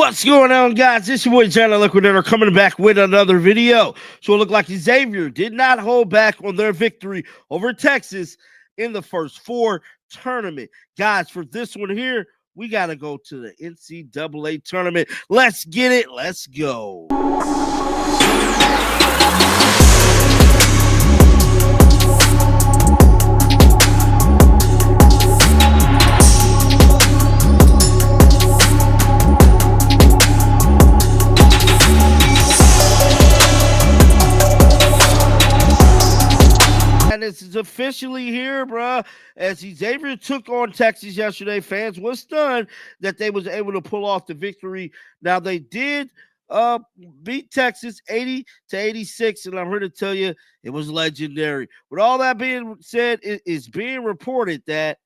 What's going on, guys? This is your boy John Liquidator coming back with another video. So it looked like Xavier did not hold back on their victory over Texas in the first four tournament. Guys, for this one here, we got to go to the NCAA tournament. Let's get it. Let's go. This is officially here, bruh. As Xavier took on Texas yesterday, fans was stunned that they was able to pull off the victory. Now they did beat Texas 80-86, and I'm here to tell you it was legendary. With all that being said, it is being reported that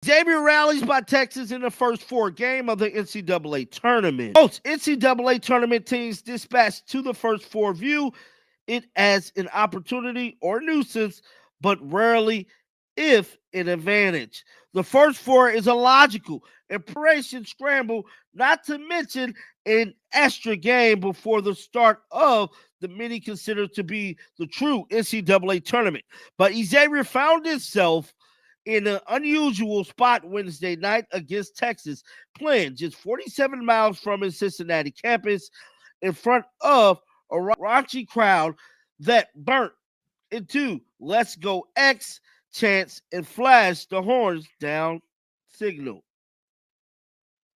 Xavier rallies by Texas in the first four game of the NCAA tournament. Most NCAA tournament teams dispatched to the first four view it as an opportunity or nuisance, but rarely if an advantage. The first four is a logical and preparation scramble, not to mention an extra game before the start of the many considered to be the true NCAA tournament. But Xavier found itself in an unusual spot Wednesday night against Texas, playing just 47 miles from his Cincinnati campus in front of a raunchy crowd that burnt into "Let's Go X" chants and flashed the horns down signal.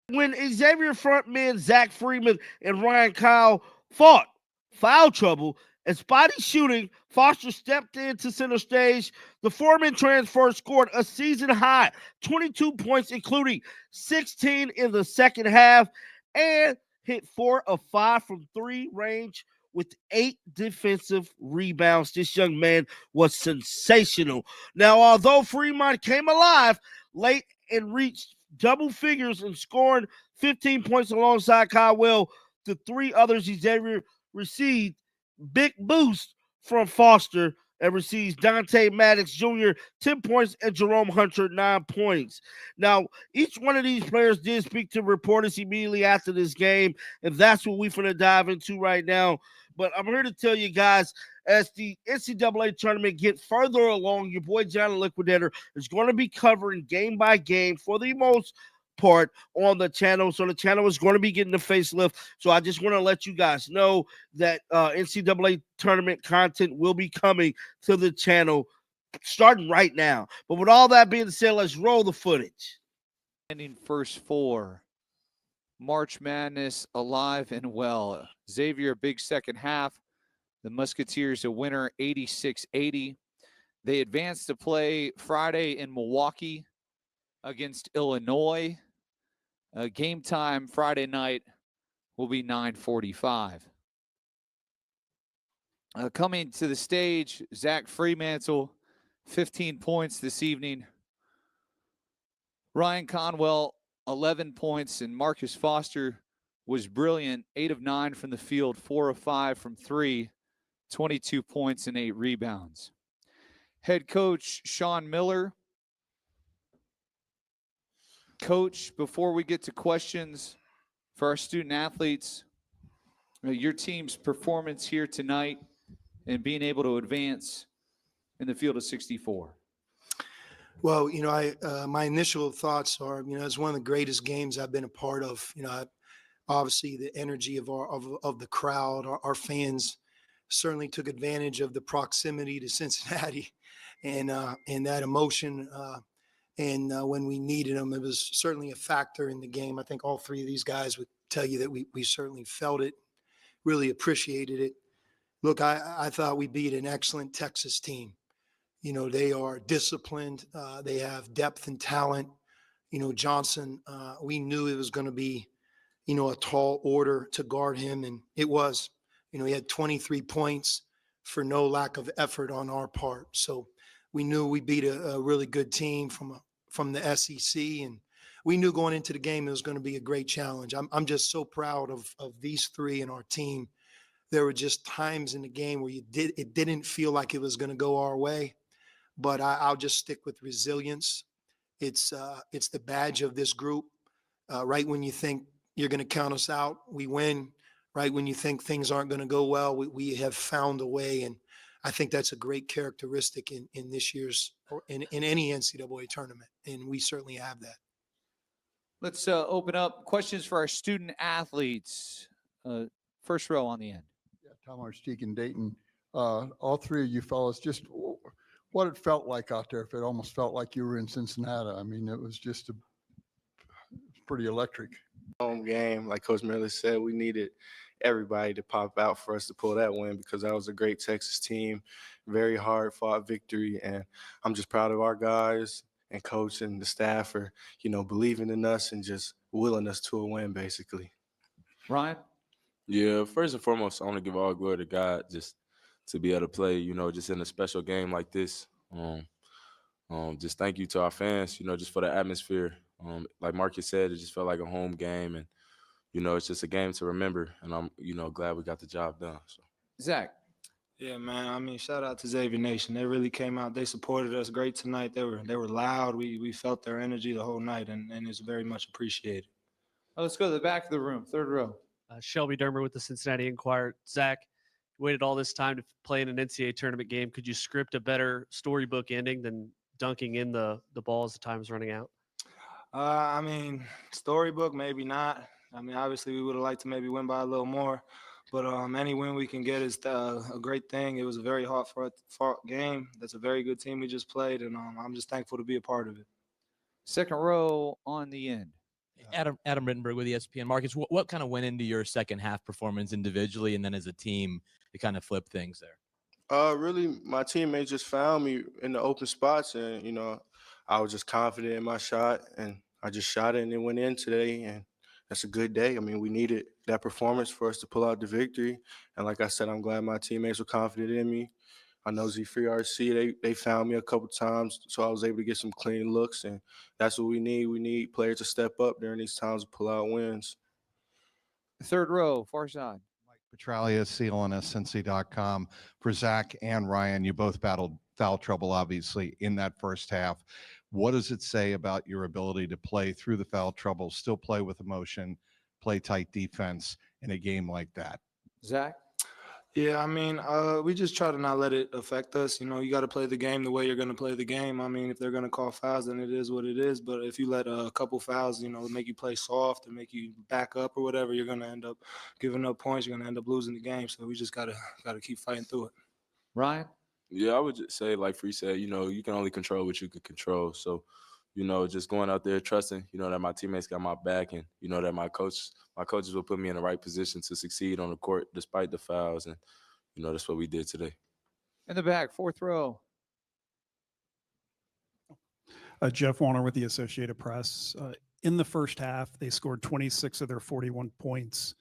When Xavier frontmen Zach Freeman and Ryan Kyle fought foul trouble and spotty shooting, Foster stepped into center stage. The four-man transfer scored a season-high 22 points, including 16 in the second half, and hit 4 of 5 from three range with 8 defensive rebounds. This young man was sensational. Now, although Fremont came alive late and reached double figures and scoring 15 points alongside Kyle, the three others Xavier received big boost from Foster and receives Dante Maddox Jr. 10 points and Jerome Hunter 9 points. Now, each one of these players did speak to reporters immediately after this game, and that's what we're going to dive into right now. But I'm here to tell you guys, as the NCAA tournament get further along, your boy John Liquidator is going to be covering game by game for the most part on the channel. So the channel is going to be getting a facelift. So I just want to let you guys know that NCAA tournament content will be coming to the channel starting right now. But with all that being said, let's roll the footage. Ending first four. March Madness alive and well. Xavier, big second half. The Musketeers a winner 86-80. They advanced to play Friday in Milwaukee against Illinois. Game time Friday night will be 9:45. Coming to the stage, Zach Freemantle, 15 points this evening. Ryan Conwell, 11 points, and Marcus Foster was brilliant, 8 of 9 from the field, 4 of 5 from three, 22 points and 8 rebounds. Head coach Sean Miller. Coach, before we get to questions for our student athletes, your team's performance here tonight and being able to advance in the field of 64. Well, my initial thoughts are, it's one of the greatest games I've been a part of. Obviously the energy of the crowd, our fans certainly took advantage of the proximity to Cincinnati and that emotion. And when we needed them, it was certainly a factor in the game. I think all three of these guys would tell you that we certainly felt it, really appreciated it. Look, I thought we beat an excellent Texas team. They are disciplined. They have depth and talent. Johnson, we knew it was going to be, a tall order to guard him. And it was, he had 23 points for no lack of effort on our part. So we knew we beat a really good team from the SEC. And we knew going into the game, it was going to be a great challenge. I'm just so proud of these three and our team. There were just times in the game where it didn't feel like it was going to go our way. But I'll just stick with resilience. It's the badge of this group. Right when you think you're going to count us out. We win, right? When you think things aren't going to go well, we have found a way. And I think that's a great characteristic in this year's or in any NCAA tournament. And we certainly have that. Let's open up questions for our student athletes. First row on the end. Yeah, Tom Archdeek in Dayton. All three of you fellas, just what it felt like out there. If it almost felt like you were in Cincinnati. I mean, it was just pretty electric. Home game, like Coach Miller said, we needed everybody to pop out for us to pull that win because that was a great Texas team, very hard fought victory, and I'm just proud of our guys and coach and the staff for believing in us and just willing us to a win, basically. Ryan? Yeah, first and foremost, I want to give all glory to God just to be able to play, just in a special game like this. Just thank you to our fans, just for the atmosphere. Like Marcus said, it just felt like a home game, and it's just a game to remember. And I'm, glad we got the job done. So. Zach? Yeah, man. I mean, shout out to Xavier Nation. They really came out. They supported us great tonight. They were loud. We felt their energy the whole night, and it's very much appreciated. Let's go to the back of the room, third row. Shelby Dermer with the Cincinnati Enquirer. Zach, you waited all this time to play in an NCAA tournament game. Could you script a better storybook ending than dunking in the ball as the time is running out? I mean, storybook, maybe not. I mean, obviously, we would have liked to maybe win by a little more. But any win we can get is a great thing. It was a very hard-fought game. That's a very good team we just played, and I'm just thankful to be a part of it. Second row on the end. Adam Rittenberg with ESPN. Marcus, what kind of went into your second half performance individually and then as a team to kind of flip things there? Really, my teammates just found me in the open spots, and I was just confident in my shot, and I just shot it, and it went in today, and that's a good day. I mean, we needed that performance for us to pull out the victory, and like I said, I'm glad my teammates were confident in me. I know Z3RC, they found me a couple times, so I was able to get some clean looks, and that's what we need. We need players to step up during these times to pull out wins. Third row, far side. Mike Petralia, CLNS, For Zach and Ryan, you both battled foul trouble, obviously, in that first half. What does it say about your ability to play through the foul trouble, still play with emotion, play tight defense in a game like that? Zach? Yeah, I mean, we just try to not let it affect us. You got to play the game the way you're going to play the game. I mean, if they're going to call fouls, then it is what it is. But if you let a couple fouls, make you play soft or make you back up or whatever, you're going to end up giving up points. You're going to end up losing the game. So we just got to keep fighting through it. Ryan? Yeah, I would just say, like Free said, you can only control what you can control. So, just going out there trusting, that my teammates got my back and, that my coaches will put me in the right position to succeed on the court despite the fouls. And, that's what we did today. In the back, fourth row. Jeff Warner with the Associated Press. In the first half, they scored 26 of their 41 points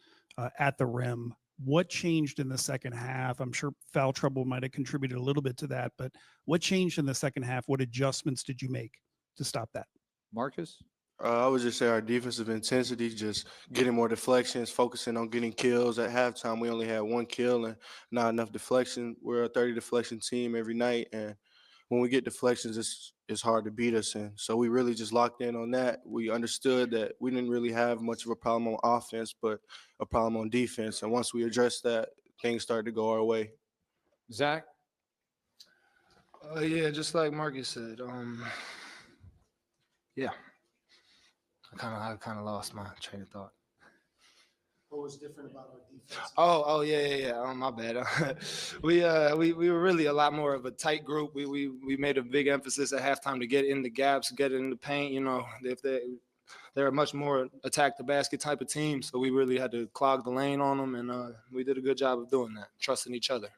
at the rim. What changed in the second half? I'm sure foul trouble might have contributed a little bit to that, but what changed in the second half? What adjustments did you make to stop that? Marcus? I would just say our defensive intensity, just getting more deflections, focusing on getting kills. At halftime, we only had one kill and not enough deflection. We're a 30 deflection team every night, and when we get deflections, it's hard to beat us. And so we really just locked in on that. We understood that we didn't really have much of a problem on offense, but a problem on defense. And once we addressed that, things started to go our way. Zach? Yeah, just like Marcus said. Yeah. I kind of lost my train of thought. What was different about our defense? Oh, yeah. Oh, my bad. we were really a lot more of a tight group. We made a big emphasis at halftime to get in the gaps, get in the paint. If they're a much more attack the basket type of team, so we really had to clog the lane on them, and we did a good job of doing that, trusting each other. A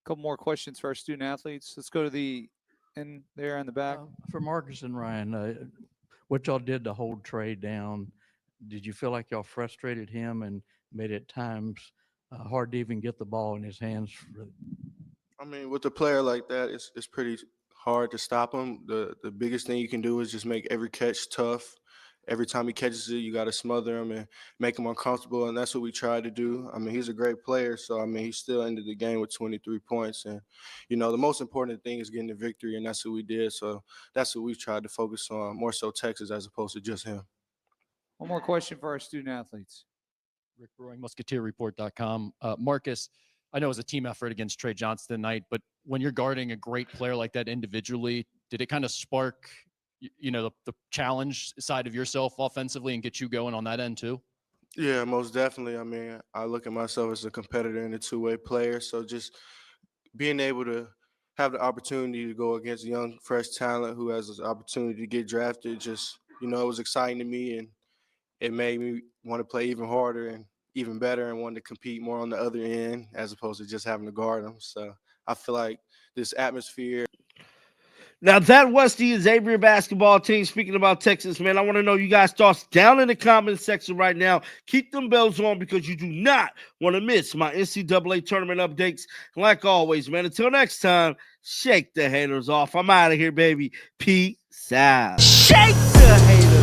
couple more questions for our student athletes. Let's go to the end there in the back. For Marcus and Ryan, what y'all did to hold Trey down, did you feel like y'all frustrated him and made it at times hard to even get the ball in his hands? I mean, with a player like that, it's pretty hard to stop him. The biggest thing you can do is just make every catch tough. Every time he catches it, you got to smother him and make him uncomfortable, and that's what we tried to do. I mean, he's a great player, so, I mean, he still ended the game with 23 points. And, the most important thing is getting the victory, and that's what we did. So that's what we tried to focus on, more so Texas as opposed to just him. One more question for our student athletes. Rick Brewing, MusketeerReport.com. Marcus, I know it was a team effort against Trey Johnson tonight, but when you're guarding a great player like that individually, did it kind of spark, the challenge side of yourself offensively and get you going on that end too? Yeah, most definitely. I mean, I look at myself as a competitor and a two-way player. So just being able to have the opportunity to go against young, fresh talent who has this opportunity to get drafted, just, it was exciting to me, and it made me want to play even harder and even better and want to compete more on the other end as opposed to just having to guard them. So I feel like this atmosphere. Now that was the Xavier basketball team. Speaking about Texas, man, I want to know you guys' thoughts down in the comments section right now. Keep them bells on because you do not want to miss my NCAA tournament updates. Like always, man, until next time, shake the haters off. I'm out of here, baby. Peace out. Shake the haters